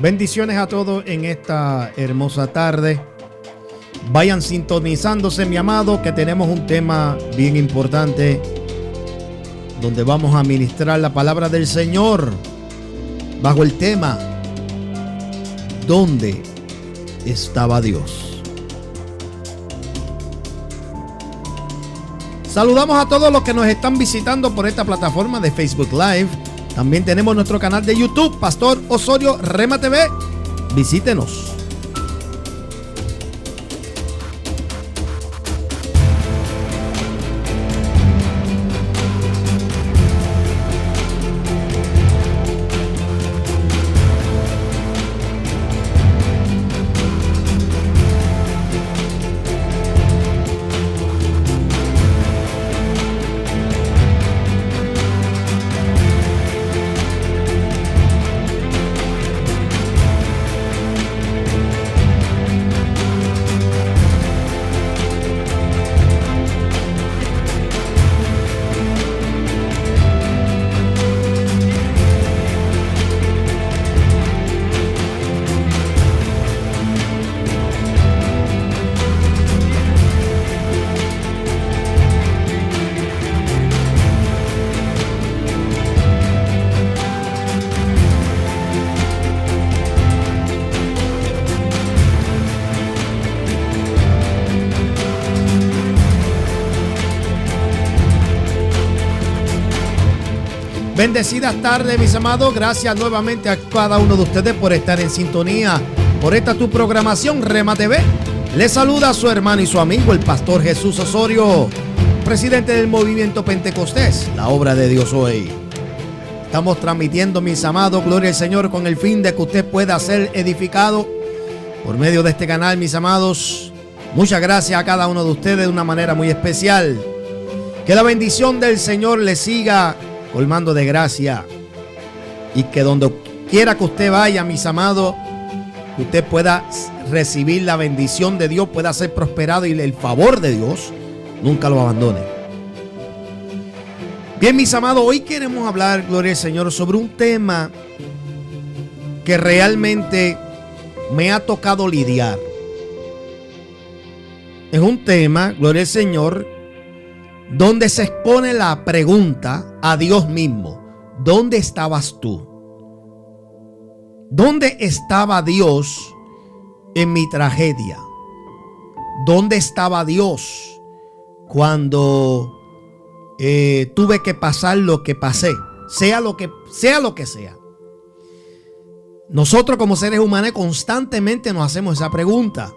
Bendiciones a todos en esta hermosa tarde. Vayan sintonizándose, mi amado, que tenemos un tema bien importante donde vamos a ministrar la palabra del Señor bajo el tema ¿dónde estaba Dios? Saludamos a todos los que nos están visitando por esta plataforma de Facebook Live. También tenemos nuestro canal de YouTube, Pastor Osorio Rema TV. Visítenos. Bendecidas tardes, mis amados. Gracias nuevamente a cada uno de ustedes por estar en sintonía por esta tu programación Rema TV. Les saluda a su hermano y su amigo, el Pastor Jesús Osorio, presidente del Movimiento Pentecostés, la obra de Dios hoy. Estamos transmitiendo, mis amados, gloria al Señor, con el fin de que usted pueda ser edificado por medio de este canal, mis amados. Muchas gracias a cada uno de ustedes de una manera muy especial. Que la bendición del Señor le siga colmando de gracia, y que donde quiera que usted vaya, mis amados, usted pueda recibir la bendición de Dios, pueda ser prosperado y el favor de Dios nunca lo abandone. Bien, mis amados, hoy queremos hablar, gloria al Señor, sobre un tema que realmente me ha tocado lidiar. Es un tema, gloria al Señor, donde se expone la pregunta a Dios mismo: ¿dónde estabas tú? ¿Dónde estaba Dios en mi tragedia? ¿Dónde estaba Dios cuando tuve que pasar lo que pasé? Sea lo que sea. Nosotros como seres humanos constantemente nos hacemos esa pregunta.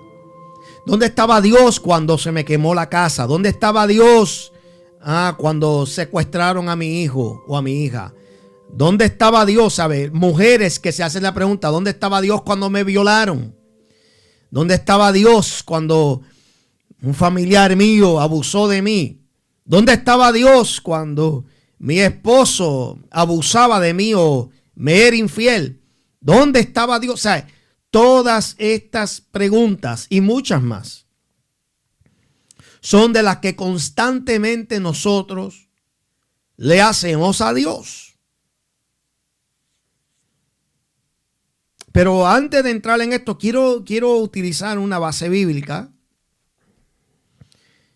¿Dónde estaba Dios cuando se me quemó la casa? ¿Dónde estaba Dios cuando secuestraron a mi hijo o a mi hija? ¿Dónde estaba Dios? ¿Sabe? Mujeres que se hacen la pregunta: ¿dónde estaba Dios cuando me violaron? ¿Dónde estaba Dios cuando un familiar mío abusó de mí? ¿Dónde estaba Dios cuando mi esposo abusaba de mí o me era infiel? ¿Dónde estaba Dios? ¿Sabe? Todas estas preguntas y muchas más son de las que constantemente nosotros le hacemos a Dios. Pero antes de entrar en esto, quiero utilizar una base bíblica.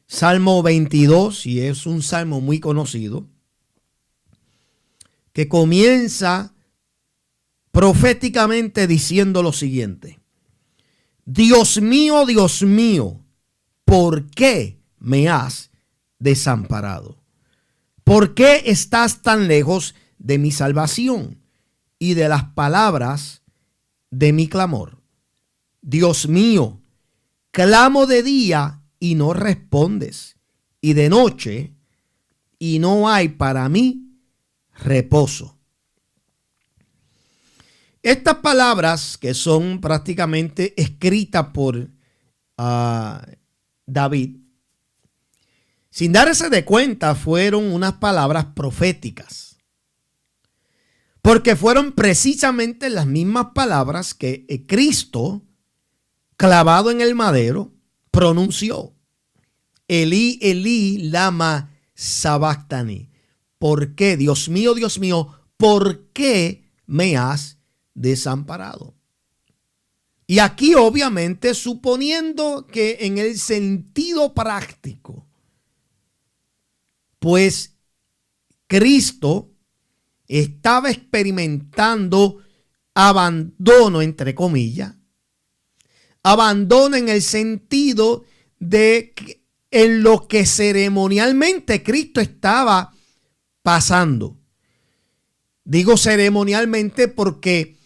Salmo 22, y es un salmo muy conocido, que comienza proféticamente diciendo lo siguiente: Dios mío, ¿por qué me has desamparado? ¿Por qué estás tan lejos de mi salvación y de las palabras de mi clamor? Dios mío, clamo de día y no respondes, y de noche y no hay para mí reposo. Estas palabras, que son prácticamente escritas por David, sin darse de cuenta, fueron unas palabras proféticas, porque fueron precisamente las mismas palabras que Cristo, clavado en el madero, pronunció: Elí, Elí, lama sabactani. ¿Por qué, Dios mío, por qué me has desamparado? Y aquí obviamente suponiendo que en el sentido práctico, pues Cristo estaba experimentando abandono, entre comillas, abandono en el sentido de que en lo que ceremonialmente Cristo estaba pasando. Digo ceremonialmente porque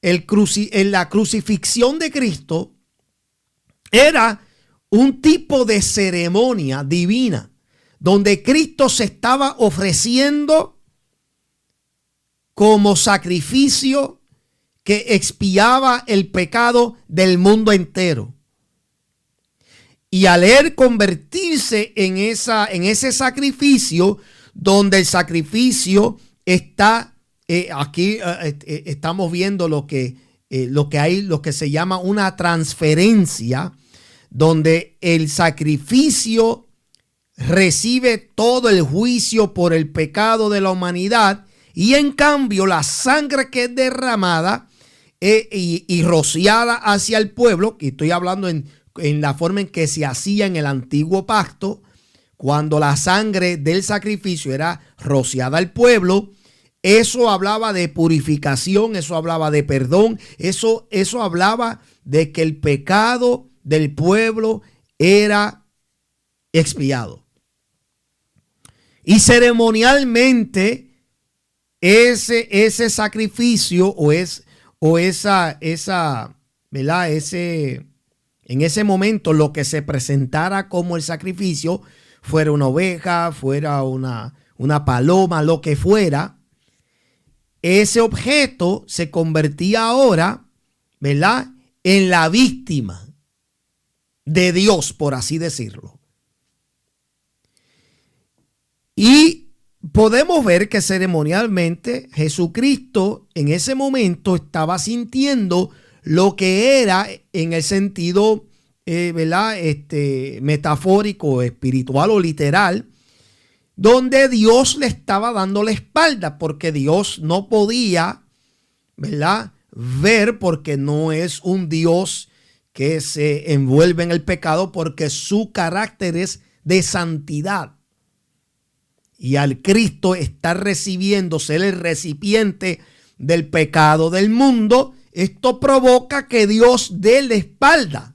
en la crucifixión de Cristo era un tipo de ceremonia divina donde Cristo se estaba ofreciendo como sacrificio que expiaba el pecado del mundo entero. Y al él convertirse en ese sacrificio, donde el sacrificio está, aquí estamos viendo lo que se llama una transferencia, donde el sacrificio recibe todo el juicio por el pecado de la humanidad, y en cambio la sangre que es derramada y rociada hacia el pueblo, que estoy hablando en la forma en que se hacía en el antiguo pacto, cuando la sangre del sacrificio era rociada al pueblo, eso hablaba de purificación, eso hablaba de perdón, eso hablaba de que el pecado del pueblo era expiado. Y ceremonialmente ese sacrificio ¿verdad? En ese momento lo que se presentara como el sacrificio, fuera una oveja, fuera una paloma, lo que fuera, ese objeto se convertía ahora, ¿verdad?, en la víctima de Dios, por así decirlo. Y podemos ver que ceremonialmente Jesucristo en ese momento estaba sintiendo lo que era en el sentido ¿verdad? Metafórico, espiritual o literal, donde Dios le estaba dando la espalda, porque Dios no podía, ¿verdad?, ver, porque no es un Dios que se envuelve en el pecado, porque su carácter es de santidad. Y al Cristo estar recibiendo, ser el recipiente del pecado del mundo, esto provoca que Dios dé la espalda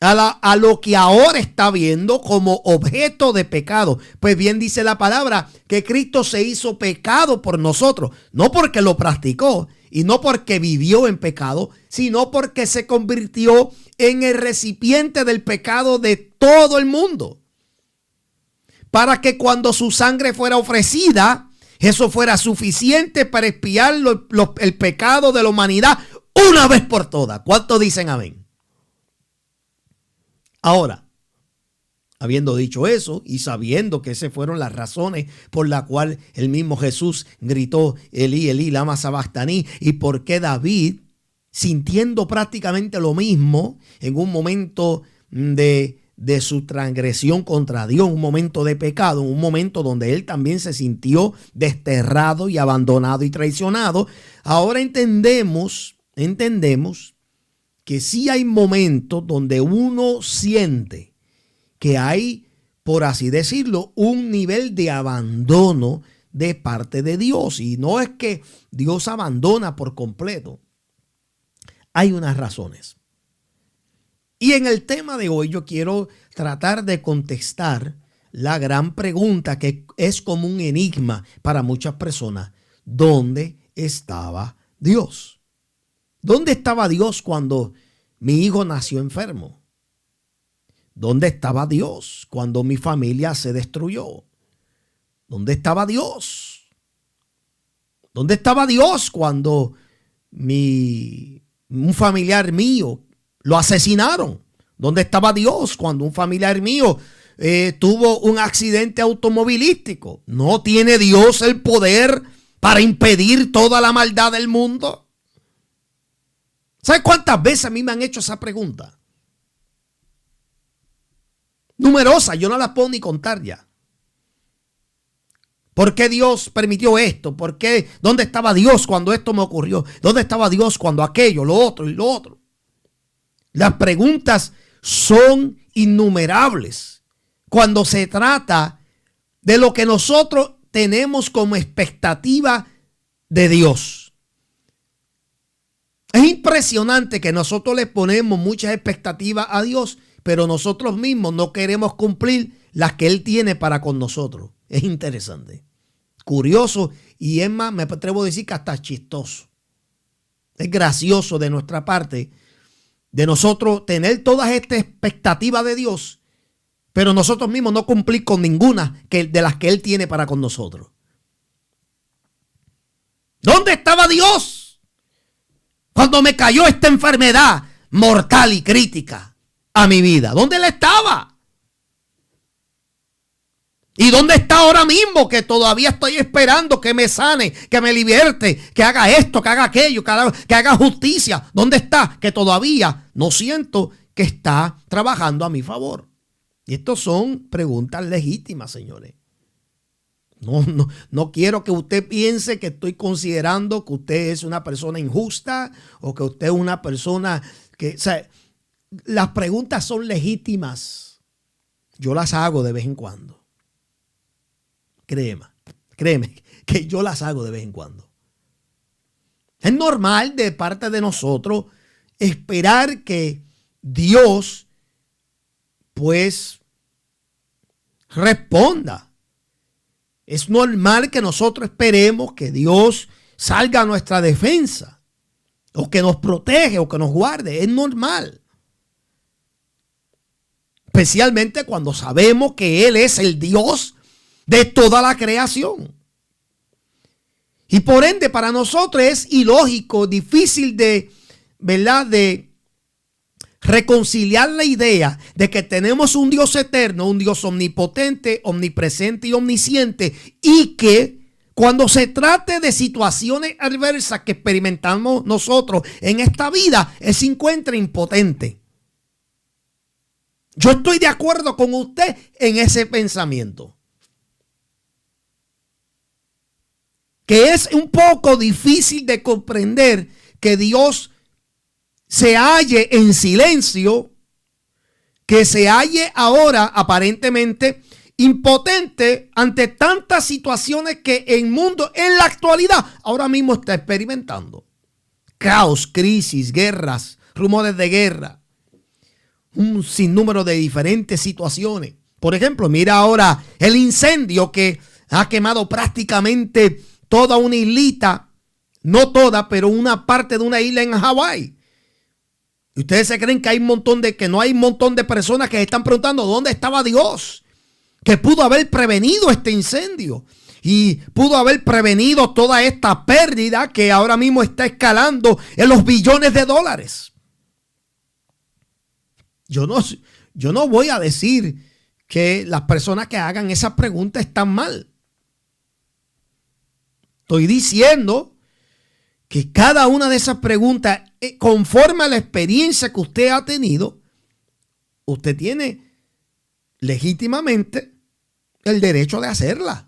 a lo que ahora está viendo como objeto de pecado. Pues bien dice la palabra que Cristo se hizo pecado por nosotros, no porque lo practicó y no porque vivió en pecado, sino porque se convirtió en el recipiente del pecado de todo el mundo, para que cuando su sangre fuera ofrecida, eso fuera suficiente para expiar el pecado de la humanidad una vez por todas. ¿Cuántos dicen amén? Ahora, habiendo dicho eso y sabiendo que esas fueron las razones por las cuales el mismo Jesús gritó Elí, Elí, lama sabactaní, y por qué David, sintiendo prácticamente lo mismo en un momento de su transgresión contra Dios, un momento de pecado, un momento donde él también se sintió desterrado y abandonado y traicionado, ahora entendemos que sí hay momentos donde uno siente que hay, por así decirlo, un nivel de abandono de parte de Dios. Y no es que Dios abandona por completo. Hay unas razones. Y en el tema de hoy yo quiero tratar de contestar la gran pregunta que es como un enigma para muchas personas. ¿Dónde estaba Dios? ¿Dónde estaba Dios cuando mi hijo nació enfermo? ¿Dónde estaba Dios cuando mi familia se destruyó? ¿Dónde estaba Dios? ¿Dónde estaba Dios cuando un familiar mío lo asesinaron? ¿Dónde estaba Dios cuando un familiar mío tuvo un accidente automovilístico? ¿No tiene Dios el poder para impedir toda la maldad del mundo? ¿Sabes cuántas veces a mí me han hecho esa pregunta? Numerosas, yo no las puedo ni contar ya. ¿Por qué Dios permitió esto? ¿Por qué? ¿Dónde estaba Dios cuando esto me ocurrió? ¿Dónde estaba Dios cuando aquello, lo otro y lo otro? Las preguntas son innumerables cuando se trata de lo que nosotros tenemos como expectativa de Dios. Es impresionante que nosotros le ponemos muchas expectativas a Dios, pero nosotros mismos no queremos cumplir las que Él tiene para con nosotros. Es interesante, curioso y es más, me atrevo a decir que hasta chistoso. Es gracioso de nuestra parte, de nosotros tener todas estas expectativas de Dios, pero nosotros mismos no cumplir con ninguna de las que Él tiene para con nosotros. ¿Dónde estaba Dios cuando me cayó esta enfermedad mortal y crítica a mi vida? ¿Dónde Él estaba? ¿Y dónde está ahora mismo que todavía estoy esperando que me sane, que me libierte, que haga esto, que haga aquello, que haga justicia? ¿Dónde está? Que todavía no siento que está trabajando a mi favor. Y estas son preguntas legítimas, señores. No quiero que usted piense que estoy considerando que usted es una persona injusta o que usted es una persona que... O sea, las preguntas son legítimas. Yo las hago de vez en cuando. Créeme que yo las hago de vez en cuando. Es normal de parte de nosotros esperar que Dios pues responda. Es normal que nosotros esperemos que Dios salga a nuestra defensa o que nos protege o que nos guarde. Es normal. Especialmente cuando sabemos que Él es el Dios de toda la creación. Y por ende para nosotros es ilógico, difícil ¿verdad? De reconciliar la idea de que tenemos un Dios eterno, un Dios omnipotente, omnipresente y omnisciente, y que cuando se trate de situaciones adversas que experimentamos nosotros en esta vida, Él se encuentra impotente. Yo estoy de acuerdo con usted en ese pensamiento. Que es un poco difícil de comprender que Dios se halle en silencio, que se halle ahora aparentemente impotente ante tantas situaciones que el mundo en la actualidad ahora mismo está experimentando. Caos, crisis, guerras, rumores de guerra, un sinnúmero de diferentes situaciones. Por ejemplo, mira ahora el incendio que ha quemado prácticamente toda una islita, no toda, pero una parte de una isla en Hawái. Y ustedes se creen que hay que no hay un montón de personas que están preguntando dónde estaba Dios, que pudo haber prevenido este incendio y pudo haber prevenido toda esta pérdida que ahora mismo está escalando en los billones de dólares. Yo no voy a decir que las personas que hagan esa pregunta están mal. Estoy diciendo que cada una de esas preguntas, conforme a la experiencia que usted ha tenido, usted tiene legítimamente el derecho de hacerla.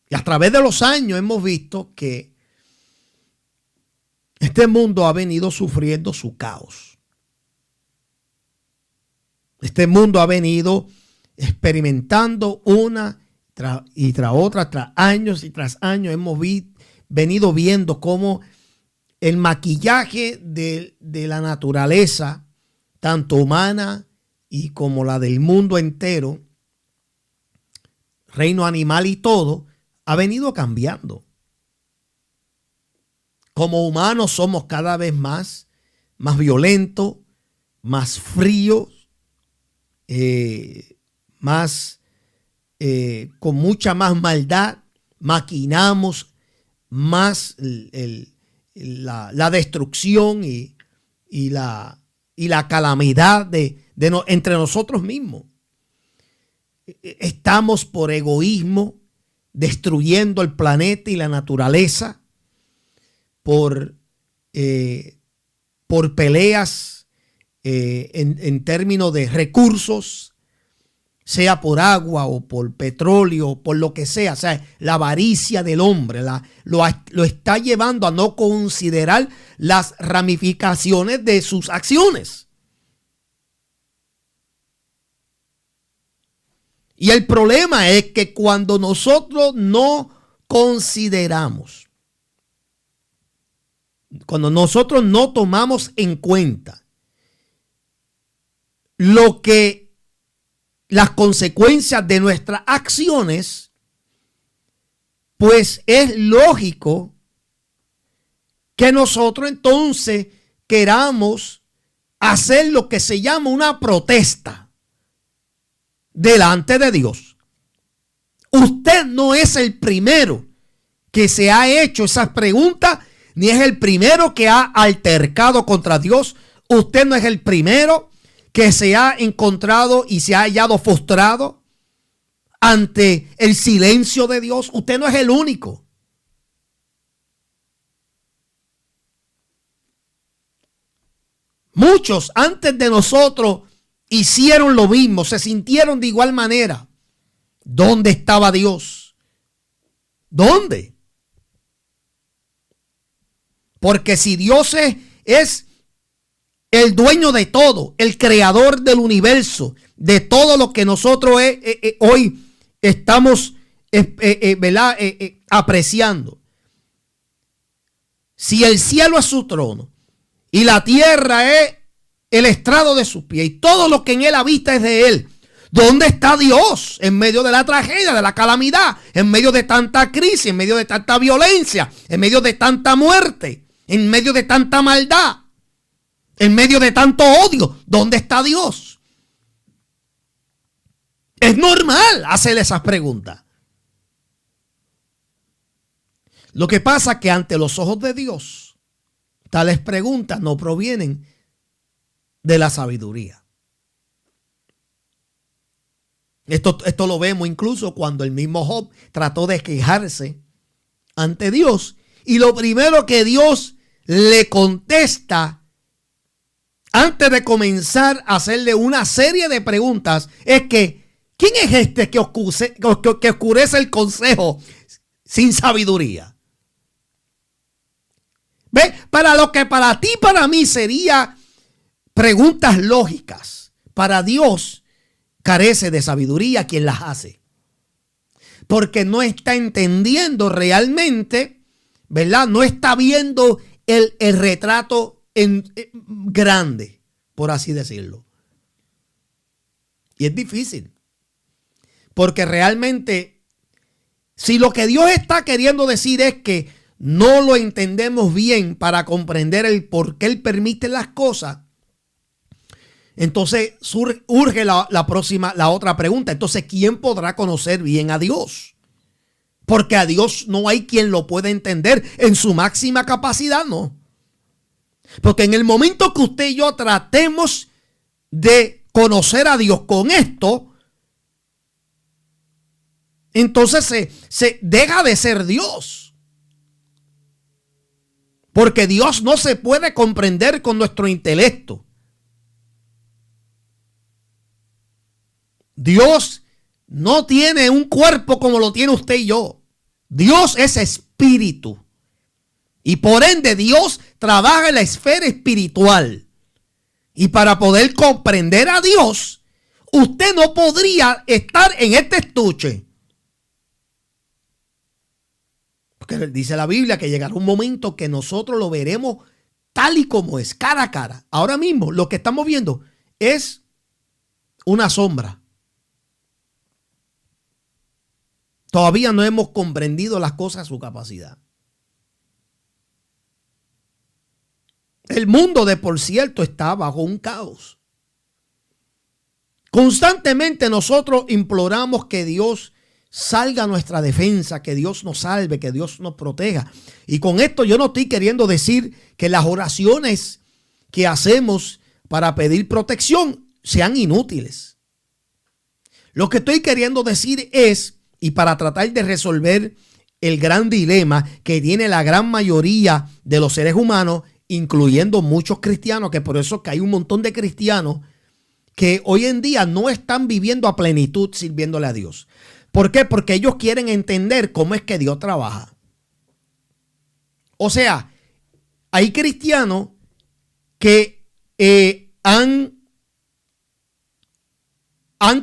Y a través de los años hemos visto que este mundo ha venido sufriendo su caos. Este mundo ha venido experimentando una tras otra, tras años hemos venido viendo cómo el maquillaje de la naturaleza, tanto humana y como la del mundo entero, reino animal y todo, ha venido cambiando. Como humanos somos cada vez más violentos, más fríos, con mucha más maldad, maquinamos más la destrucción y la calamidad entre nosotros mismos. Estamos por egoísmo destruyendo el planeta y la naturaleza, por peleas en términos de recursos, sea por agua o por petróleo, por lo que sea. O sea, la avaricia del hombre lo está llevando a no considerar las ramificaciones de sus acciones. Y el problema es que cuando nosotros no consideramos, cuando nosotros no tomamos en cuenta las consecuencias de nuestras acciones, pues es lógico que nosotros entonces queramos hacer lo que se llama una protesta delante de Dios. Usted no es el primero que se ha hecho esas preguntas, ni es el primero que ha altercado contra Dios. Usted no es el primero que se ha encontrado y se ha hallado frustrado ante el silencio de Dios. Usted no es el único. Muchos antes de nosotros hicieron lo mismo, se sintieron de igual manera. ¿Dónde estaba Dios? ¿Dónde? Porque si Dios es el dueño de todo, el creador del universo, de todo lo que nosotros hoy estamos apreciando. Si el cielo es su trono y la tierra es el estrado de sus pies y todo lo que en él habita es de él, ¿dónde está Dios en medio de la tragedia, de la calamidad, en medio de tanta crisis, en medio de tanta violencia, en medio de tanta muerte, en medio de tanta maldad? En medio de tanto odio, ¿dónde está Dios? Es normal hacer esas preguntas. Lo que pasa es que ante los ojos de Dios, tales preguntas no provienen de la sabiduría. Esto lo vemos incluso cuando el mismo Job trató de quejarse ante Dios. Y lo primero que Dios le contesta antes de comenzar a hacerle una serie de preguntas es que ¿quién es este que oscurece el consejo sin sabiduría? ¿Ve? Para lo que para ti, para mí sería preguntas lógicas, para Dios carece de sabiduría quien las hace. Porque no está entendiendo realmente, ¿verdad? No está viendo el retrato grande, por así decirlo. Y es difícil. Porque realmente, si lo que Dios está queriendo decir es que no lo entendemos bien para comprender el por qué Él permite las cosas, entonces urge la otra pregunta. Entonces, ¿quién podrá conocer bien a Dios? Porque a Dios no hay quien lo pueda entender en su máxima capacidad, no. Porque en el momento que usted y yo tratemos de conocer a Dios con esto, entonces se deja de ser Dios. Porque Dios no se puede comprender con nuestro intelecto. Dios no tiene un cuerpo como lo tiene usted y yo. Dios es espíritu. Y por ende Dios trabaja en la esfera espiritual. Y para poder comprender a Dios, usted no podría estar en este estuche. Porque dice la Biblia que llegará un momento que nosotros lo veremos tal y como es, cara a cara. Ahora mismo lo que estamos viendo es una sombra. Todavía no hemos comprendido las cosas a su capacidad. El mundo de por cierto está bajo un caos. Constantemente nosotros imploramos que Dios salga a nuestra defensa, que Dios nos salve, que Dios nos proteja. Y con esto yo no estoy queriendo decir que las oraciones que hacemos para pedir protección sean inútiles. Lo que estoy queriendo decir es, y para tratar de resolver el gran dilema que tiene la gran mayoría de los seres humanos, incluyendo muchos cristianos, que por eso que hay un montón de cristianos que hoy en día no están viviendo a plenitud sirviéndole a Dios. ¿Por qué? Porque ellos quieren entender cómo es que Dios trabaja. O sea, hay cristianos que han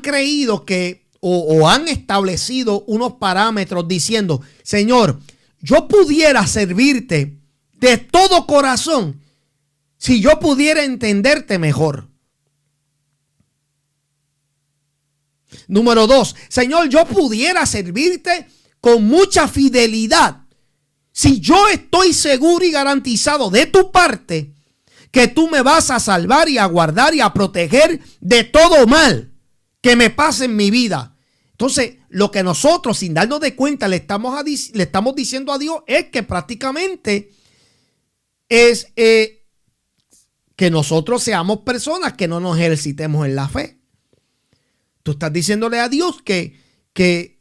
creído que o han establecido unos parámetros diciendo, Señor, yo pudiera servirte de todo corazón si yo pudiera entenderte mejor. Número 2, Señor, yo pudiera servirte con mucha fidelidad si yo estoy seguro y garantizado de tu parte que tú me vas a salvar y a guardar y a proteger de todo mal que me pase en mi vida. Entonces, lo que nosotros, sin darnos de cuenta, le estamos diciendo a Dios es que prácticamente es que nosotros seamos personas que no nos ejercitemos en la fe. Tú estás diciéndole a Dios que te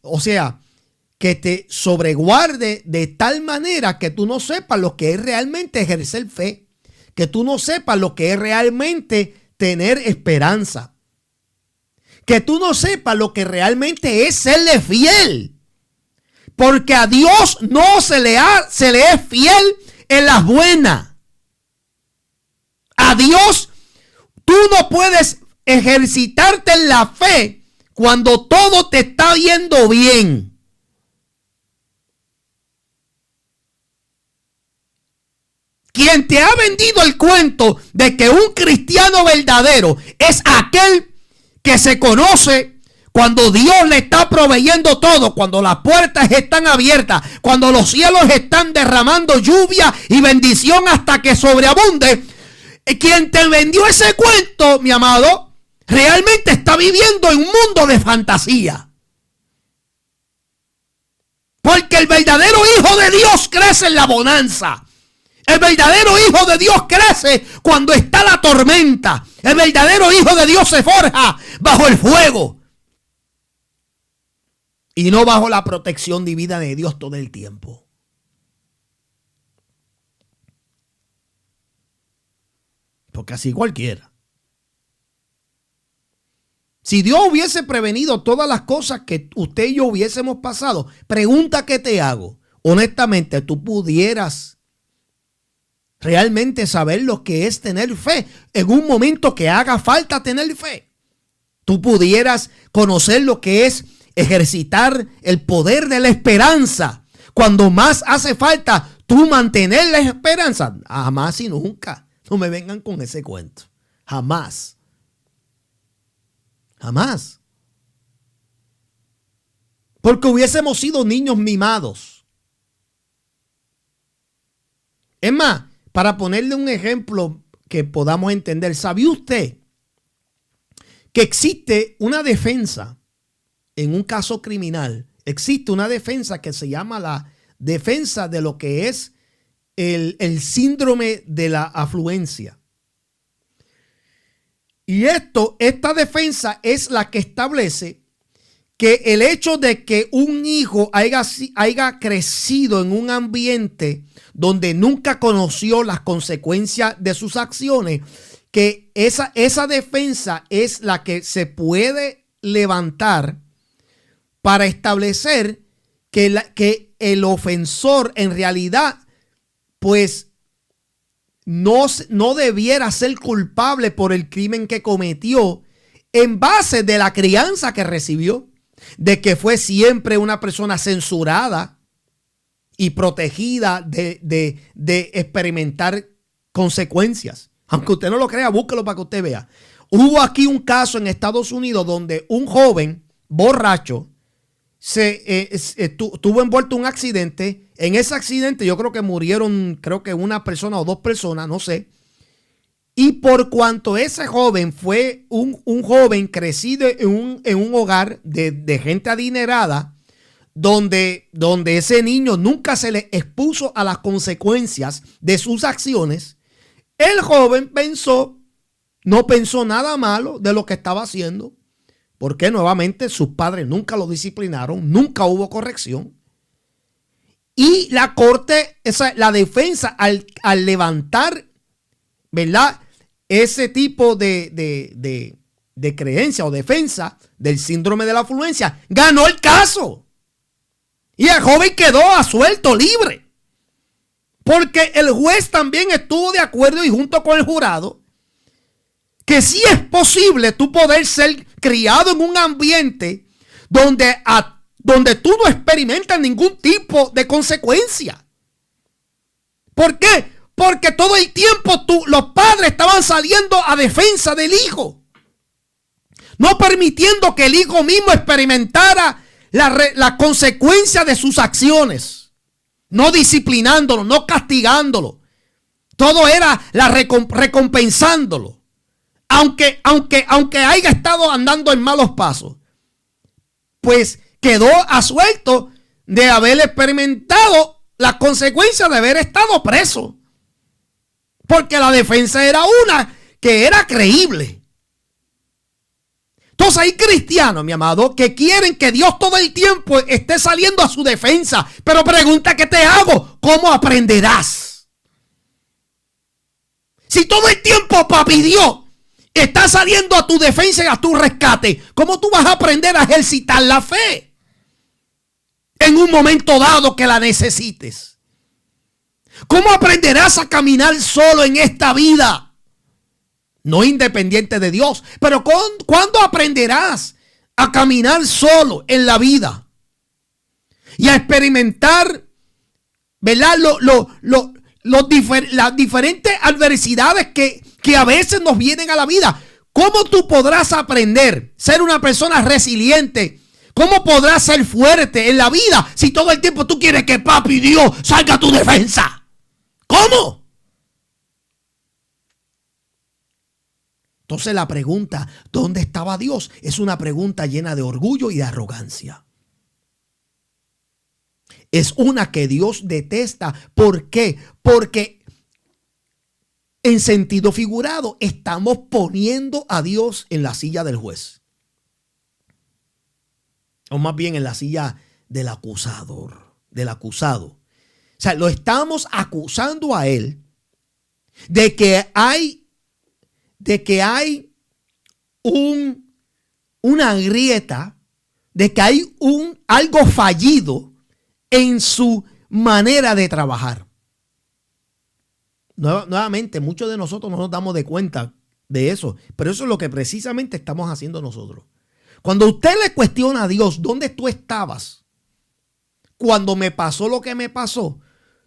sobreguarde de tal manera que tú no sepas lo que es realmente ejercer fe, que tú no sepas lo que es realmente tener esperanza, que tú no sepas lo que realmente es serle fiel, porque a Dios no se le es fiel en las buenas. A Dios tú no puedes ejercitarte en la fe cuando todo te está yendo bien. Quien te ha vendido el cuento de que un cristiano verdadero es aquel que se conoce cuando Dios le está proveyendo todo, cuando las puertas están abiertas, cuando los cielos están derramando lluvia y bendición hasta que sobreabunde. Quien te vendió ese cuento, mi amado, realmente está viviendo en un mundo de fantasía. Porque el verdadero hijo de Dios crece en la bonanza. El verdadero hijo de Dios crece cuando está la tormenta. El verdadero hijo de Dios se forja bajo el fuego y no bajo la protección divina de Dios todo el tiempo. Porque así cualquiera. Si Dios hubiese prevenido todas las cosas que usted y yo hubiésemos pasado, pregunta que te hago. Honestamente, ¿tú pudieras realmente saber lo que es tener fe en un momento que haga falta tener fe? ¿Tú pudieras conocer lo que es ejercitar el poder de la esperanza cuando más hace falta tú mantener la esperanza? Jamás y nunca. No me vengan con ese cuento. Jamás. Jamás. Porque hubiésemos sido niños mimados. Es más, para ponerle un ejemplo que podamos entender, ¿sabía usted que existe una defensa en un caso criminal? Existe una defensa que se llama la defensa de lo que es el síndrome de la afluencia. Y esta defensa es la que establece que el hecho de que un hijo haya crecido en un ambiente donde nunca conoció las consecuencias de sus acciones, que esa defensa es la que se puede levantar para establecer que el ofensor en realidad pues no debiera ser culpable por el crimen que cometió en base de la crianza que recibió, de que fue siempre una persona censurada y protegida de experimentar consecuencias. Aunque usted no lo crea, búsquelo para que usted vea. Hubo aquí un caso en Estados Unidos donde un joven borracho estuvo envuelto en un accidente. En ese accidente yo creo que murieron, una persona o dos personas, no sé. Y por cuanto ese joven fue un joven crecido en un hogar de gente adinerada, donde ese niño nunca se le expuso a las consecuencias de sus acciones, el joven no pensó nada malo de lo que estaba haciendo, porque nuevamente sus padres nunca lo disciplinaron, nunca hubo corrección. Y la corte, la defensa, al levantar, ¿verdad?, ese tipo de de creencia o defensa del síndrome de la afluencia, ganó el caso. Y el joven quedó asuelto, libre. Porque el juez también estuvo de acuerdo y junto con el jurado que sí es posible tú poder ser criado en un ambiente donde tú no experimentas ningún tipo de consecuencia. ¿Por qué? Porque todo el tiempo los padres estaban saliendo a defensa del hijo, no permitiendo que el hijo mismo experimentara la consecuencia de sus acciones, no disciplinándolo, no castigándolo. Todo era recompensándolo. Aunque haya estado andando en malos pasos, pues quedó asuelto de haber experimentado las consecuencias de haber estado preso. Porque la defensa era una que era creíble. Entonces hay cristianos, mi amado, que quieren que Dios todo el tiempo esté saliendo a su defensa. Pero pregunta que te hago, ¿cómo aprenderás? Si todo el tiempo, papi Dios, está saliendo a tu defensa y a tu rescate, ¿cómo tú vas a aprender a ejercitar la fe en un momento dado que la necesites? ¿Cómo aprenderás a caminar solo en esta vida? No independiente de Dios, pero ¿cuándo aprenderás a caminar solo en la vida? Y a experimentar, ¿verdad? Las diferentes adversidades que a veces nos vienen a la vida. ¿Cómo tú podrás aprender a ser una persona resiliente? ¿Cómo podrás ser fuerte en la vida si todo el tiempo tú quieres que papi Dios salga a tu defensa? ¿Cómo? Entonces la pregunta, ¿dónde estaba Dios? Es una pregunta llena de orgullo y de arrogancia. Es una que Dios detesta. ¿Por qué? Porque en sentido figurado estamos poniendo a Dios en la silla del juez. O más bien en la silla del acusador, del acusado. O sea, lo estamos acusando a él de que hay una grieta, de que hay algo fallido en su manera de trabajar. Nuevamente, muchos de nosotros no nos damos de cuenta de eso, pero eso es lo que precisamente estamos haciendo nosotros. Cuando usted le cuestiona a Dios, ¿dónde tú estabas cuando me pasó lo que me pasó?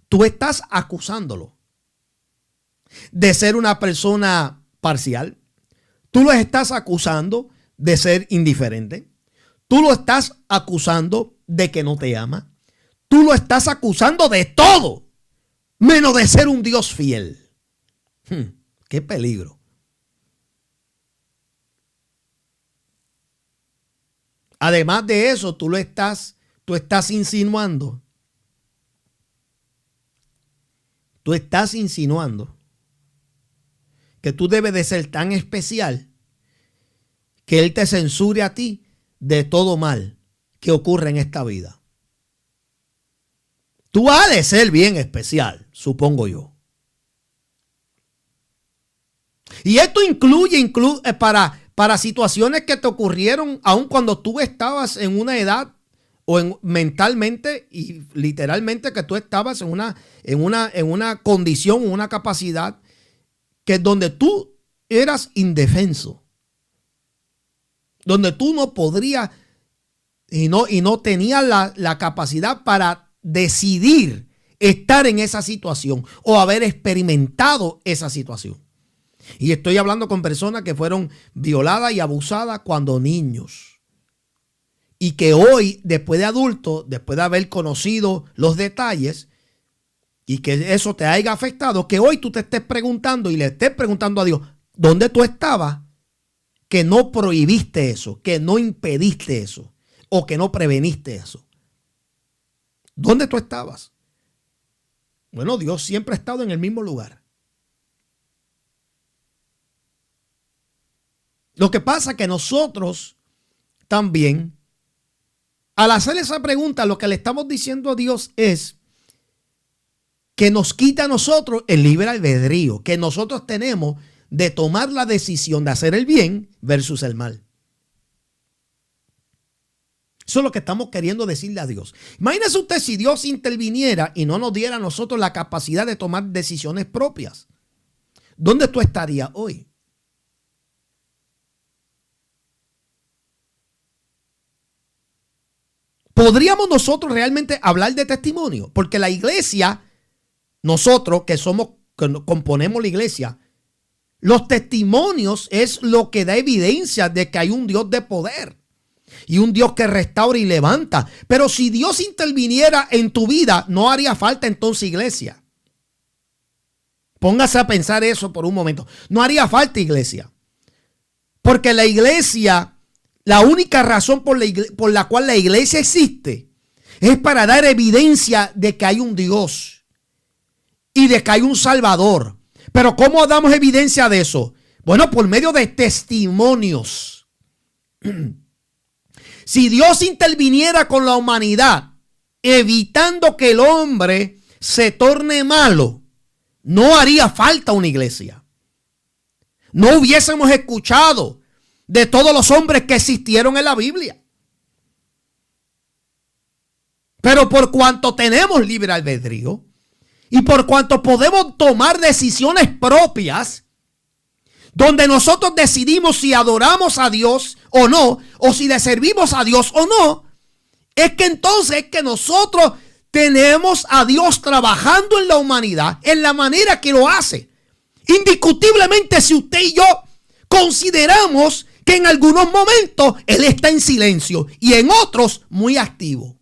Tú estás acusándolo de ser una persona parcial. Tú lo estás acusando de ser indiferente. Tú lo estás acusando de que no te ama. Tú lo estás acusando de todo, menos de ser un Dios fiel. ¡Qué peligro! Además de eso, tú estás insinuando. Tú estás insinuando que tú debes de ser tan especial que Él te censure a ti de todo mal que ocurre en esta vida. Tú has de ser bien especial, supongo yo. Y esto incluye para situaciones que te ocurrieron aun cuando tú estabas en una edad o mentalmente y literalmente que tú estabas en una condición, una capacidad que donde tú eras indefenso, donde tú no podrías y no tenías la capacidad para decidir estar en esa situación o haber experimentado esa situación. Y estoy hablando con personas que fueron violadas y abusadas cuando niños. Y que hoy, después de adulto, después de haber conocido los detalles y que eso te haya afectado, que hoy tú te estés preguntando y le estés preguntando a Dios, ¿dónde tú estabas? Que no prohibiste eso, que no impediste eso o que no preveniste eso. ¿Dónde tú estabas? Bueno, Dios siempre ha estado en el mismo lugar. Lo que pasa es que nosotros también, al hacer esa pregunta, lo que le estamos diciendo a Dios es que nos quita a nosotros el libre albedrío que nosotros tenemos de tomar la decisión de hacer el bien versus el mal. Eso es lo que estamos queriendo decirle a Dios. Imagínese usted si Dios interviniera y no nos diera a nosotros la capacidad de tomar decisiones propias. ¿Dónde tú estarías hoy? ¿Podríamos nosotros realmente hablar de testimonio? Porque la iglesia, nosotros que componemos la iglesia, los testimonios es lo que da evidencia de que hay un Dios de poder y un Dios que restaura y levanta. Pero si Dios interviniera en tu vida, no haría falta entonces iglesia. Póngase a pensar eso por un momento. No haría falta iglesia. Porque la iglesia, la única razón por la cual la iglesia existe es para dar evidencia de que hay un Dios y de que hay un Salvador. Pero ¿cómo damos evidencia de eso? Bueno, por medio de testimonios. Si Dios interviniera con la humanidad, evitando que el hombre se torne malo, no haría falta una iglesia. No hubiésemos escuchado de todos los hombres que existieron en la Biblia. Pero por cuanto tenemos libre albedrío y por cuanto podemos tomar decisiones propias, donde nosotros decidimos si adoramos a Dios o no, o si le servimos a Dios o no, es que entonces es que nosotros tenemos a Dios trabajando en la humanidad en la manera que lo hace. Indiscutiblemente, si usted y yo consideramos que en algunos momentos Él está en silencio y en otros muy activo.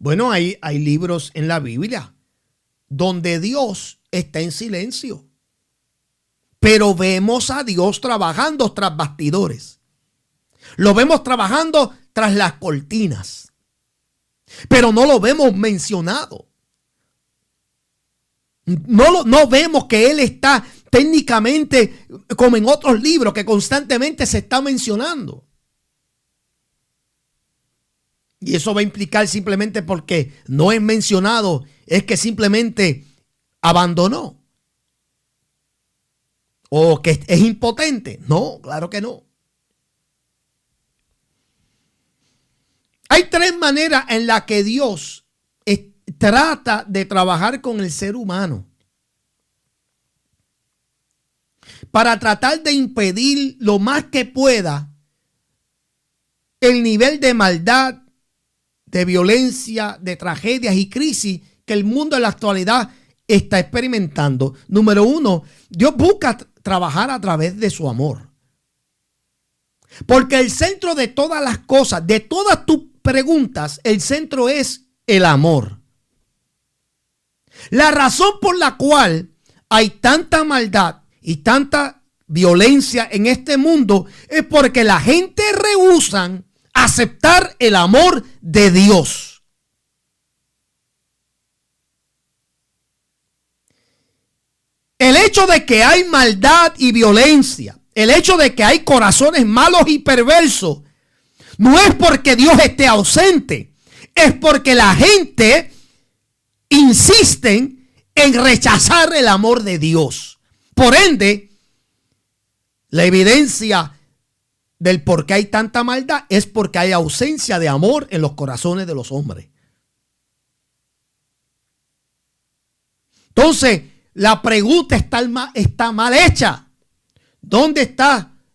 Bueno, hay libros en la Biblia donde Dios está en silencio, pero vemos a Dios trabajando tras bastidores. Lo vemos trabajando tras las cortinas, pero no lo vemos mencionado. No vemos que Él está técnicamente como en otros libros que constantemente se está mencionando. Y eso va a implicar simplemente porque no es mencionado, es que simplemente abandonó. O que es impotente. No, claro que no. Hay tres maneras en las que Dios trata de trabajar con el ser humano para tratar de impedir lo más que pueda el nivel de maldad, de violencia, de tragedias y crisis que el mundo en la actualidad está experimentando. Número uno, Dios busca trabajar a través de su amor. Porque el centro de todas las cosas, de todas tus preguntas, el centro es el amor. La razón por la cual hay tanta maldad y tanta violencia en este mundo es porque la gente rehúsan aceptar el amor de Dios. El hecho de que hay maldad y violencia, el hecho de que hay corazones malos y perversos, no es porque Dios esté ausente, es porque la gente insiste en rechazar el amor de Dios. Por ende, la evidencia del por qué hay tanta maldad es porque hay ausencia de amor en los corazones de los hombres. Entonces, la pregunta está mal hecha. ¿Dónde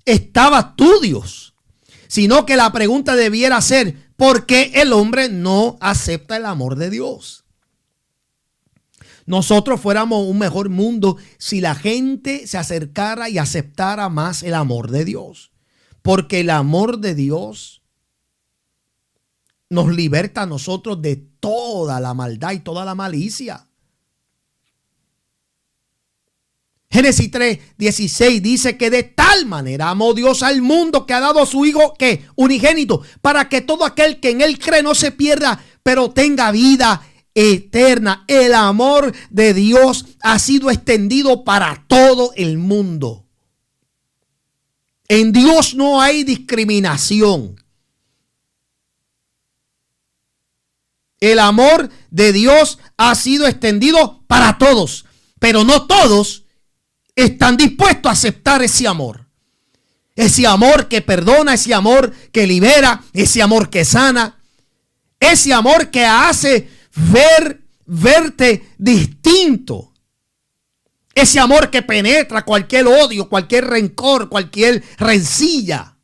estaba tu Dios? Sino que la pregunta debiera ser, ¿por qué el hombre no acepta el amor de Dios? Nosotros fuéramos un mejor mundo si la gente se acercara y aceptara más el amor de Dios. Porque el amor de Dios nos liberta a nosotros de toda la maldad y toda la malicia. Génesis 3:16 dice que de tal manera amó Dios al mundo que ha dado a su Hijo que unigénito, para que todo aquel que en Él cree no se pierda, pero tenga vida eterna. El amor de Dios ha sido extendido para todo el mundo. En Dios no hay discriminación. El amor de Dios ha sido extendido para todos, pero no todos están dispuestos a aceptar ese amor. Ese amor que perdona, ese amor que libera, ese amor que sana, ese amor que hace verte distinto. Ese amor que penetra cualquier odio, cualquier rencor, cualquier rencilla.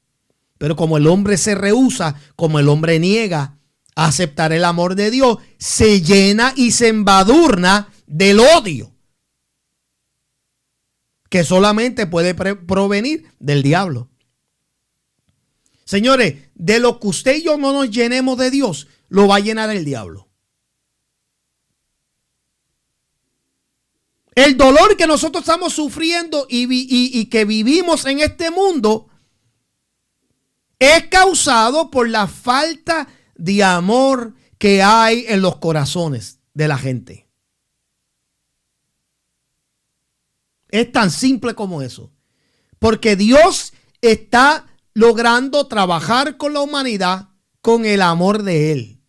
Pero como el hombre se rehúsa, como el hombre niega a aceptar el amor de Dios, se llena y se embadurna del odio, que solamente puede provenir del diablo. Señores, de lo que usted y yo no nos llenemos de Dios, lo va a llenar el diablo. El dolor que nosotros estamos sufriendo y que vivimos en este mundo es causado por la falta de amor que hay en los corazones de la gente. Es tan simple como eso. Porque Dios está logrando trabajar con la humanidad con el amor de Él.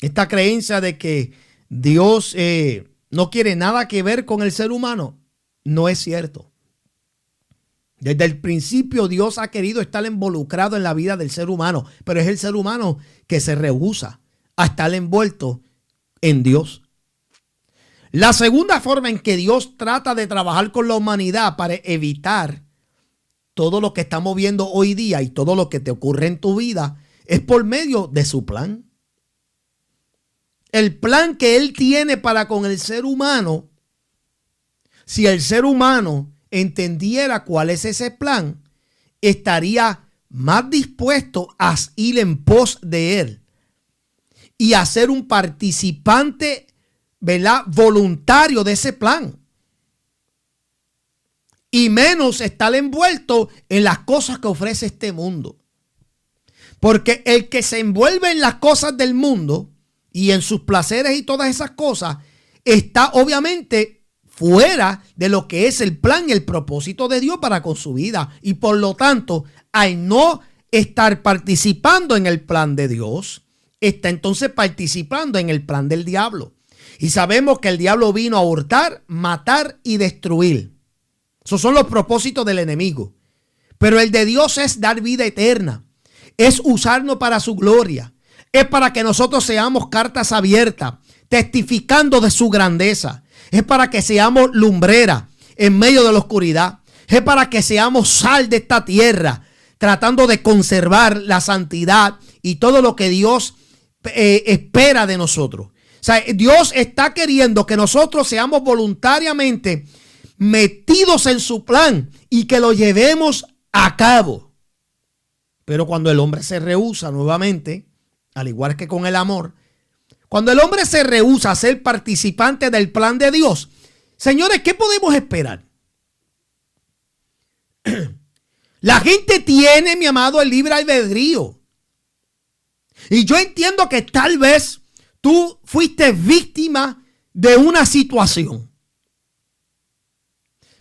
Esta creencia de que Dios no quiere nada que ver con el ser humano no es cierto. Desde el principio Dios ha querido estar involucrado en la vida del ser humano, pero es el ser humano que se rehúsa a estar envuelto en Dios. La segunda forma en que Dios trata de trabajar con la humanidad para evitar todo lo que estamos viendo hoy día y todo lo que te ocurre en tu vida es por medio de su plan. El plan que Él tiene para con el ser humano, si el ser humano entendiera cuál es ese plan, estaría más dispuesto a ir en pos de Él y a ser un participante, ¿verdad?, voluntario de ese plan. Y menos estar envuelto en las cosas que ofrece este mundo. Porque el que se envuelve en las cosas del mundo y en sus placeres y todas esas cosas, está obviamente fuera de lo que es el plan y el propósito de Dios para con su vida. Y por lo tanto, al no estar participando en el plan de Dios, está entonces participando en el plan del diablo. Y sabemos que el diablo vino a hurtar, matar y destruir. Esos son los propósitos del enemigo. Pero el de Dios es dar vida eterna. Es usarnos para su gloria. Es para que nosotros seamos cartas abiertas, testificando de su grandeza. Es para que seamos lumbrera en medio de la oscuridad. Es para que seamos sal de esta tierra, tratando de conservar la santidad y todo lo que Dios espera de nosotros. O sea, Dios está queriendo que nosotros seamos voluntariamente metidos en su plan y que lo llevemos a cabo. Pero cuando el hombre se rehúsa nuevamente, al igual que con el amor, cuando el hombre se rehúsa a ser participante del plan de Dios, señores, ¿qué podemos esperar? La gente tiene, mi amado, el libre albedrío. Y yo entiendo que tal vez tú fuiste víctima de una situación.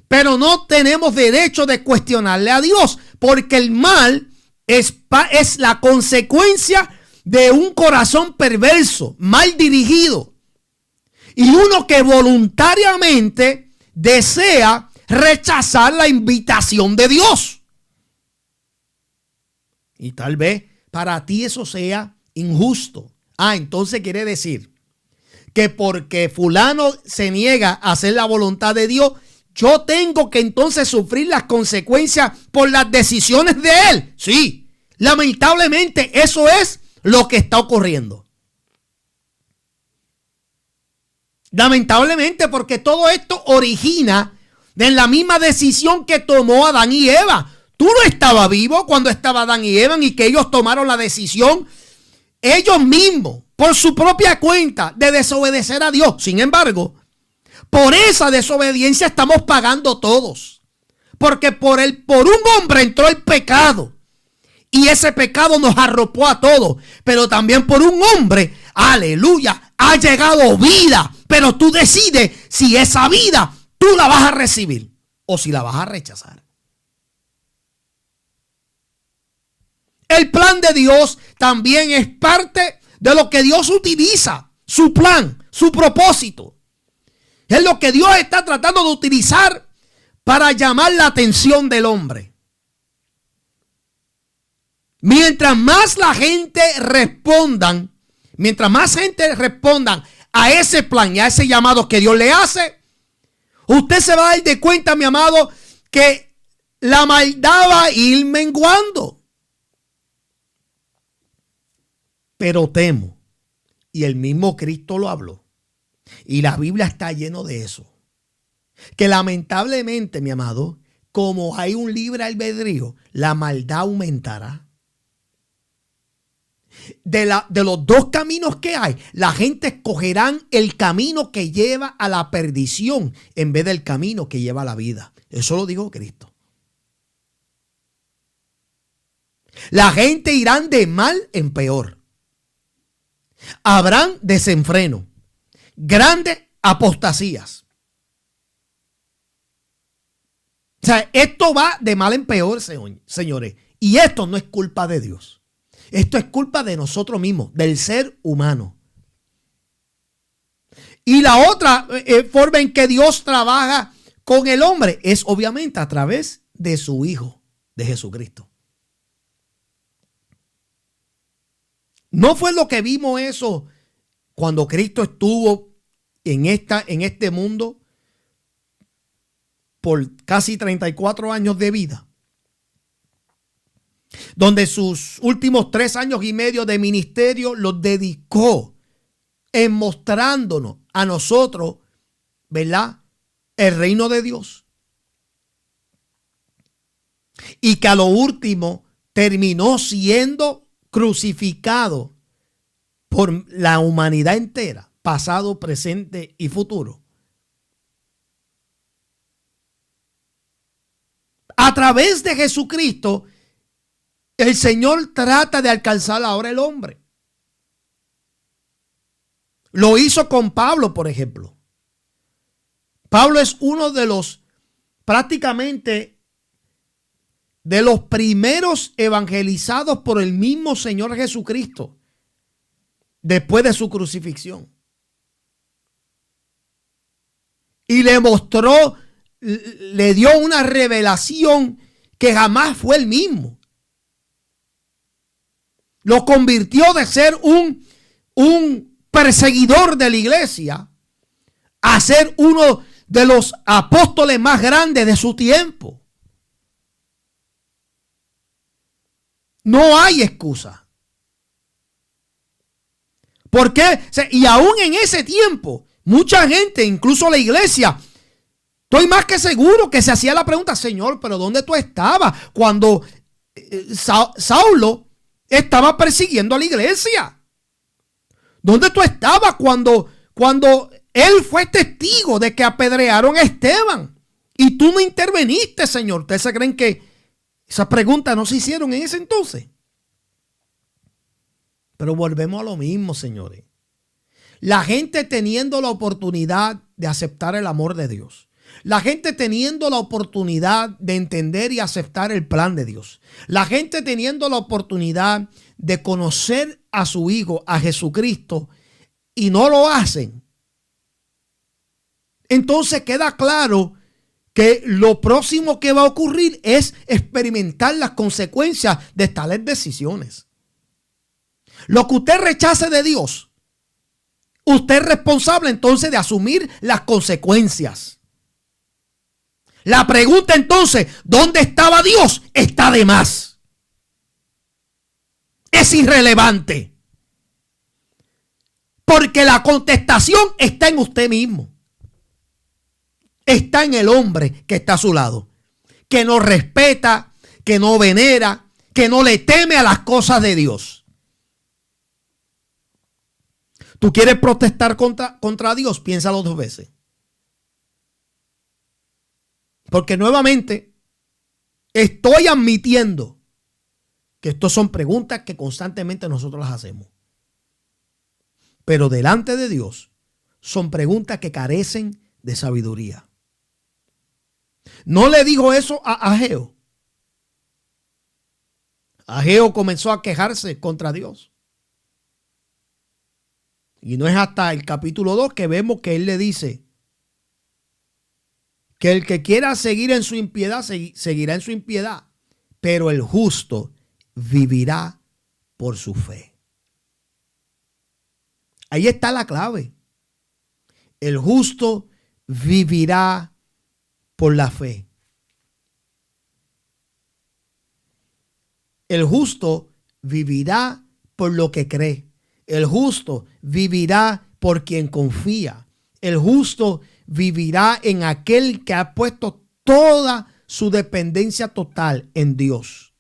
Pero no tenemos derecho de cuestionarle a Dios, porque el mal es la consecuencia de un corazón perverso, mal dirigido. Y uno que voluntariamente desea rechazar la invitación de Dios. Y tal vez para ti eso sea injusto. Entonces quiere decir que porque fulano se niega a hacer la voluntad de Dios, yo tengo que entonces sufrir las consecuencias por las decisiones de él. Sí, lamentablemente eso es lo que está ocurriendo. Lamentablemente, porque todo esto origina de la misma decisión que tomó Adán y Eva. Tú no estabas vivo cuando estaba Adán y Eva y que ellos tomaron la decisión ellos mismos, por su propia cuenta, de desobedecer a Dios. Sin embargo, por esa desobediencia estamos pagando todos. Porque por un hombre entró el pecado. Y ese pecado nos arropó a todos. Pero también por un hombre, aleluya, ha llegado vida. Pero tú decides si esa vida tú la vas a recibir o si la vas a rechazar. El plan de Dios también es parte de lo que Dios utiliza, su plan, su propósito. Es lo que Dios está tratando de utilizar para llamar la atención del hombre. Mientras más la gente respondan, mientras más gente respondan a ese plan y a ese llamado que Dios le hace, usted se va a dar de cuenta, mi amado, que la maldad va a ir menguando. Pero temo, y el mismo Cristo lo habló, y la Biblia está lleno de eso, que lamentablemente, mi amado, como hay un libre albedrío, la maldad aumentará. De los dos caminos que hay, la gente escogerán el camino que lleva a la perdición en vez del camino que lleva a la vida. Eso lo dijo Cristo. La gente irán de mal en peor. Habrán desenfreno, grandes apostasías. O sea, esto va de mal en peor, señores. Y esto no es culpa de Dios. Esto es culpa de nosotros mismos, del ser humano. Y la otra forma en que Dios trabaja con el hombre es obviamente a través de su Hijo, de Jesucristo. No fue lo que vimos eso cuando Cristo estuvo en este mundo por casi 34 años de vida, donde sus últimos 3 años y medio de ministerio los dedicó en mostrándonos a nosotros, ¿verdad?, el reino de Dios. Y que a lo último terminó siendo crucificado por la humanidad entera, pasado, presente y futuro. A través de Jesucristo, el Señor trata de alcanzar ahora el hombre. Lo hizo con Pablo, por ejemplo. Pablo es uno de los, prácticamente, de los primeros evangelizados por el mismo Señor Jesucristo después de su crucifixión. Y le mostró, le dio una revelación que jamás fue el mismo. Lo convirtió de ser un perseguidor de la iglesia a ser uno de los apóstoles más grandes de su tiempo. No hay excusa. ¿Por qué? Y aún en ese tiempo, mucha gente, incluso la iglesia, estoy más que seguro que se hacía la pregunta: Señor, ¿pero dónde tú estabas cuando Saulo estaba persiguiendo a la iglesia? ¿Dónde tú estabas cuando él fue testigo de que apedrearon a Esteban y tú no interveniste, Señor? ¿Ustedes se creen que esas preguntas no se hicieron en ese entonces? Pero volvemos a lo mismo, señores. La gente teniendo la oportunidad de aceptar el amor de Dios. La gente teniendo la oportunidad de entender y aceptar el plan de Dios. La gente teniendo la oportunidad de conocer a su Hijo, a Jesucristo, y no lo hacen. Entonces queda claro que lo próximo que va a ocurrir es experimentar las consecuencias de tales decisiones. Lo que usted rechace de Dios, usted es responsable entonces de asumir las consecuencias. La pregunta entonces, ¿dónde estaba Dios? Está de más. Es irrelevante. Porque la contestación está en usted mismo. Está en el hombre que está a su lado, que no respeta, que no venera, que no le teme a las cosas de Dios. ¿Tú quieres protestar contra Dios? Piénsalo 2 veces. Porque nuevamente estoy admitiendo que estas son preguntas que constantemente nosotros las hacemos. Pero delante de Dios son preguntas que carecen de sabiduría. No le dijo eso a Ageo. Ageo comenzó a quejarse contra Dios. Y no es hasta el capítulo 2 que vemos que él le dice que el que quiera seguir en su impiedad, seguirá en su impiedad, pero el justo vivirá por su fe. Ahí está la clave. El justo vivirá por la fe. El justo vivirá por lo que cree. El justo vivirá por quien confía. El justo vivirá en aquel que ha puesto toda su dependencia total en Dios.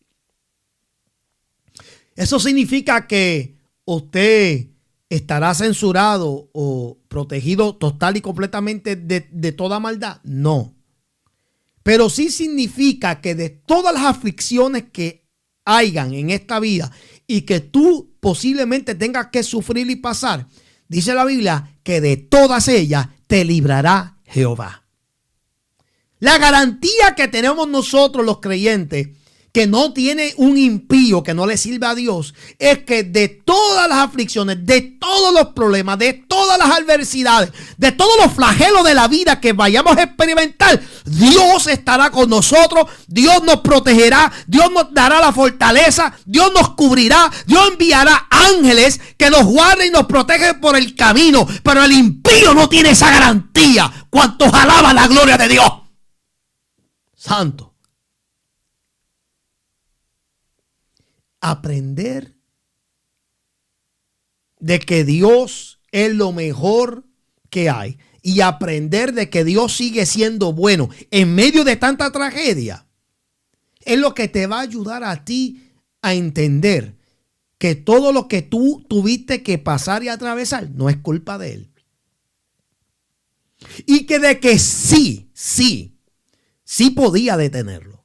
Eso significa que usted estará censurado o protegido total y completamente de toda maldad. No. Pero sí significa que de todas las aflicciones que hayan en esta vida y que tú posiblemente tengas que sufrir y pasar, dice la Biblia que de todas ellas te librará Jehová. La garantía que tenemos nosotros los creyentes, que no tiene un impío que no le sirve a Dios, es que de todas las aflicciones, de todos los problemas, de todas las adversidades, de todos los flagelos de la vida que vayamos a experimentar, Dios estará con nosotros, Dios nos protegerá, Dios nos dará la fortaleza, Dios nos cubrirá, Dios enviará ángeles que nos guarden y nos protegen por el camino. Pero el impío no tiene esa garantía. ¿Cuántos alaban la gloria de Dios? Santo. Aprender de que Dios es lo mejor que hay y aprender de que Dios sigue siendo bueno en medio de tanta tragedia es lo que te va a ayudar a ti a entender que todo lo que tú tuviste que pasar y atravesar no es culpa de Él. Y que de que sí podía detenerlo.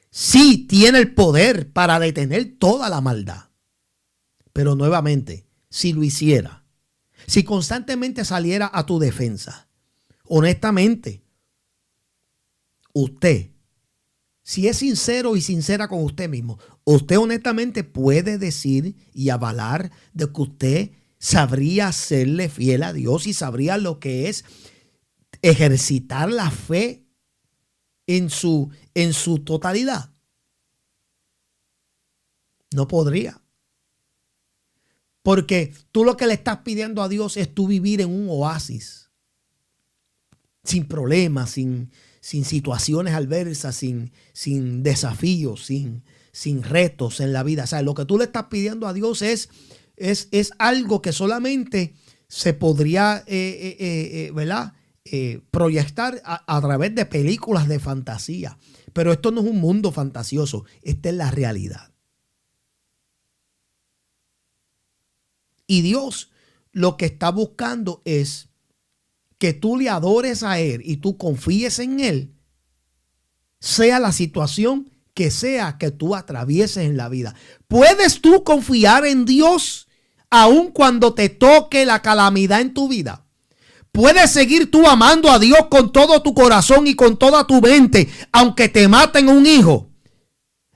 Sí tiene el poder para detener toda la maldad. Pero nuevamente, si lo hiciera, si constantemente saliera a tu defensa, honestamente, usted, si es sincero y sincera con usted mismo, usted honestamente puede decir y avalar de que usted sabría serle fiel a Dios y sabría lo que es ejercitar la fe en su totalidad. No podría. Porque tú lo que le estás pidiendo a Dios es tú vivir en un oasis. Sin problemas, sin situaciones adversas, sin desafíos, sin retos en la vida. O sea, lo que tú le estás pidiendo a Dios es algo que solamente se podría, ¿verdad? Proyectar a través de películas de fantasía. Pero esto no es un mundo fantasioso, esta es la realidad. Y Dios lo que está buscando es que tú le adores a Él y tú confíes en Él, sea la situación que sea que tú atravieses en la vida. ¿Puedes tú confiar en Dios aun cuando te toque la calamidad en tu vida? ¿Puedes seguir tú amando a Dios con todo tu corazón y con toda tu mente, aunque te maten un hijo,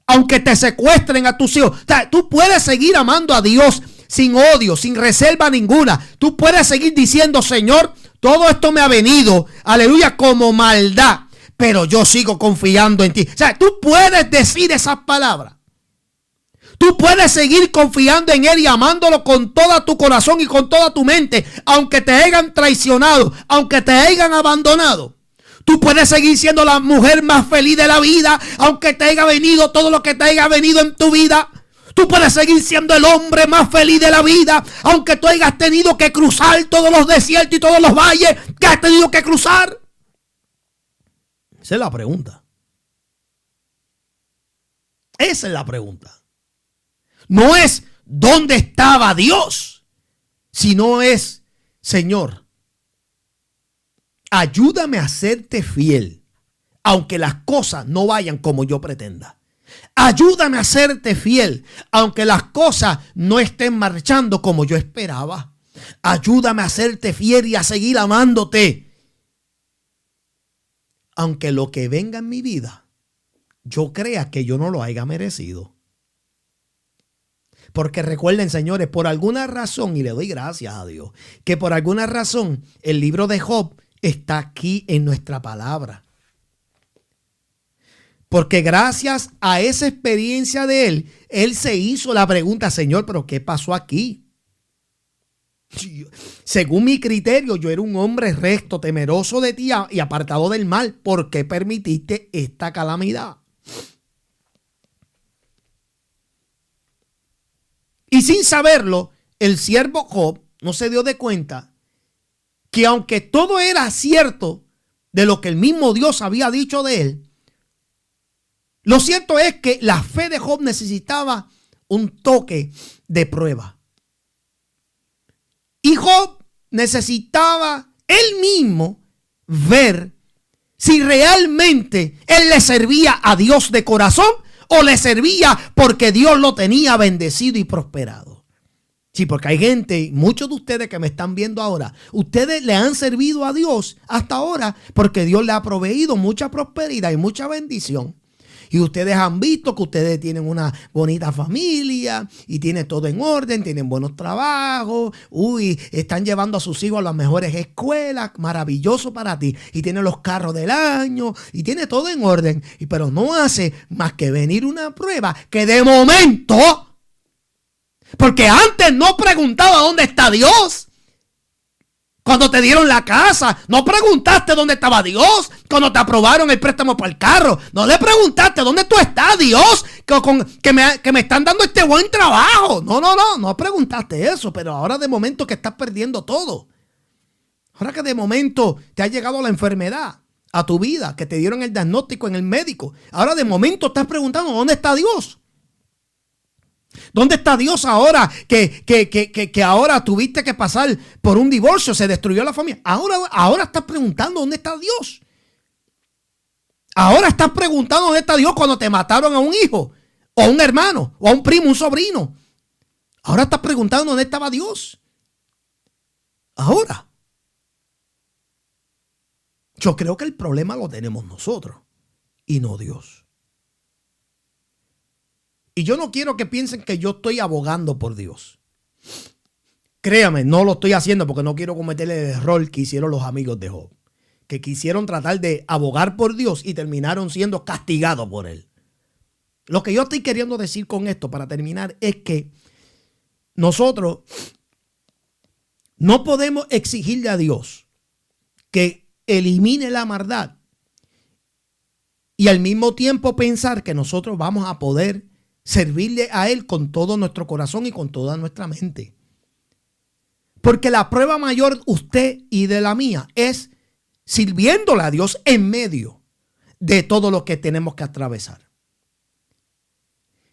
aunque te secuestren a tus hijos? O sea, tú puedes seguir amando a Dios sin odio, sin reserva ninguna. Tú puedes seguir diciendo: Señor, todo esto me ha venido, aleluya, como maldad, pero yo sigo confiando en ti. O sea, tú puedes decir esas palabras. Tú puedes seguir confiando en Él y amándolo con todo tu corazón y con toda tu mente, aunque te hayan traicionado, aunque te hayan abandonado. Tú puedes seguir siendo la mujer más feliz de la vida, aunque te haya venido todo lo que te haya venido en tu vida. Tú puedes seguir siendo el hombre más feliz de la vida, aunque tú hayas tenido que cruzar todos los desiertos y todos los valles que has tenido que cruzar. Esa es la pregunta. Esa es la pregunta. No es dónde estaba Dios, sino es: Señor, ayúdame a serte fiel, aunque las cosas no vayan como yo pretenda. Ayúdame a serte fiel, aunque las cosas no estén marchando como yo esperaba. Ayúdame a serte fiel y a seguir amándote, aunque lo que venga en mi vida yo crea que yo no lo haya merecido. Porque recuerden, señores, por alguna razón, y le doy gracias a Dios, que por alguna razón el libro de Job está aquí en nuestra palabra. Porque gracias a esa experiencia de él se hizo la pregunta, Señor, ¿pero qué pasó aquí? Según mi criterio, yo era un hombre recto, temeroso de ti y apartado del mal. ¿Por qué permitiste esta calamidad? Y sin saberlo, el siervo Job no se dio de cuenta que aunque todo era cierto de lo que el mismo Dios había dicho de él, lo cierto es que la fe de Job necesitaba un toque de prueba. Y Job necesitaba él mismo ver si realmente él le servía a Dios de corazón o le servía porque Dios lo tenía bendecido y prosperado. Sí, porque hay gente, muchos de ustedes que me están viendo ahora, ustedes le han servido a Dios hasta ahora porque Dios le ha proveído mucha prosperidad y mucha bendición. Y ustedes han visto que ustedes tienen una bonita familia y tienen todo en orden, tienen buenos trabajos, están llevando a sus hijos a las mejores escuelas, maravilloso para ti. Y tienen los carros del año y tiene todo en orden. Pero no hace más que venir una prueba que de momento, porque antes no preguntaba dónde está Dios. Cuando te dieron la casa, no preguntaste dónde estaba Dios. Cuando te aprobaron el préstamo para el carro, no le preguntaste dónde tú estás, Dios, que me están dando este buen trabajo. No preguntaste eso, pero ahora de momento que estás perdiendo todo. Ahora que de momento te ha llegado la enfermedad a tu vida, que te dieron el diagnóstico en el médico. Ahora de momento estás preguntando dónde está Dios. ¿Dónde está Dios ahora que ahora tuviste que pasar por un divorcio, se destruyó la familia? Ahora estás preguntando dónde está Dios. Ahora estás preguntando dónde está Dios cuando te mataron a un hijo, o a un hermano, o a un primo, un sobrino. Ahora estás preguntando dónde estaba Dios. Ahora. Yo creo que el problema lo tenemos nosotros y no Dios. Y yo no quiero que piensen que yo estoy abogando por Dios. Créame, no lo estoy haciendo porque no quiero cometer el error que hicieron los amigos de Job. Que quisieron tratar de abogar por Dios y terminaron siendo castigados por él. Lo que yo estoy queriendo decir con esto para terminar es que nosotros no podemos exigirle a Dios que elimine la maldad y al mismo tiempo pensar que nosotros vamos a poder servirle a Él con todo nuestro corazón y con toda nuestra mente. Porque la prueba mayor usted y de la mía es sirviéndole a Dios en medio de todo lo que tenemos que atravesar.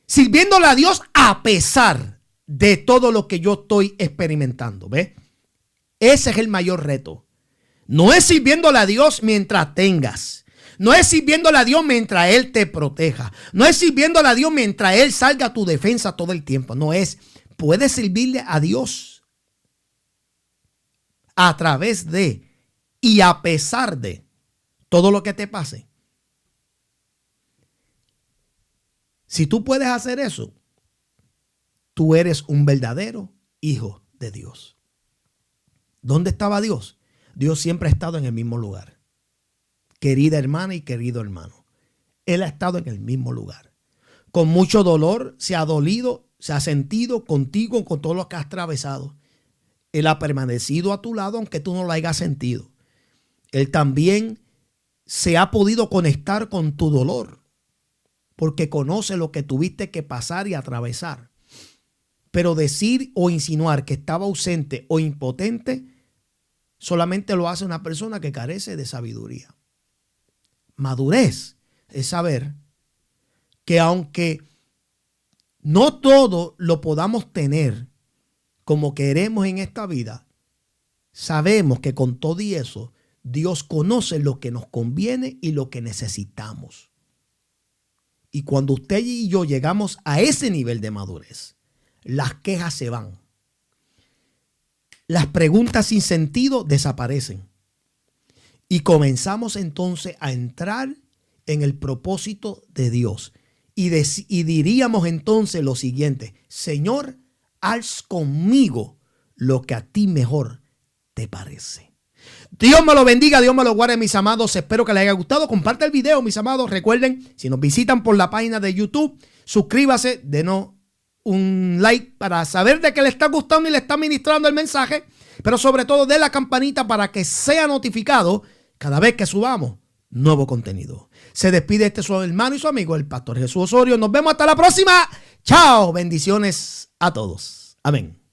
Sirviéndole a Dios a pesar de todo lo que yo estoy experimentando. ¿Ve? Ese es el mayor reto. No es sirviéndole a Dios mientras tengas. No es sirviéndole a Dios mientras Él te proteja. No es sirviéndole a Dios mientras Él salga a tu defensa todo el tiempo. No es. Puedes servirle a Dios a través de y a pesar de todo lo que te pase. Si tú puedes hacer eso, tú eres un verdadero hijo de Dios. ¿Dónde estaba Dios? Dios siempre ha estado en el mismo lugar. Querida hermana y querido hermano, Él ha estado en el mismo lugar. Con mucho dolor se ha dolido, se ha sentido contigo, con todo lo que has atravesado. Él ha permanecido a tu lado aunque tú no lo hayas sentido. Él también se ha podido conectar con tu dolor porque conoce lo que tuviste que pasar y atravesar. Pero decir o insinuar que estaba ausente o impotente solamente lo hace una persona que carece de sabiduría. Madurez es saber que aunque no todo lo podamos tener como queremos en esta vida, sabemos que con todo y eso, Dios conoce lo que nos conviene y lo que necesitamos. Y cuando usted y yo llegamos a ese nivel de madurez, las quejas se van. Las preguntas sin sentido desaparecen. Y comenzamos entonces a entrar en el propósito de Dios. y diríamos entonces lo siguiente: Señor, haz conmigo lo que a ti mejor te parece. Dios me lo bendiga, Dios me lo guarde, mis amados. Espero que les haya gustado. Comparte el video, mis amados. Recuerden, si nos visitan por la página de YouTube, suscríbase, denos un like para saber de que le está gustando y le está ministrando el mensaje. Pero sobre todo, de la campanita para que sea notificado cada vez que subamos nuevo contenido. Se despide su hermano y su amigo, el pastor Jesús Osorio. Nos vemos hasta la próxima. Chao. Bendiciones a todos. Amén.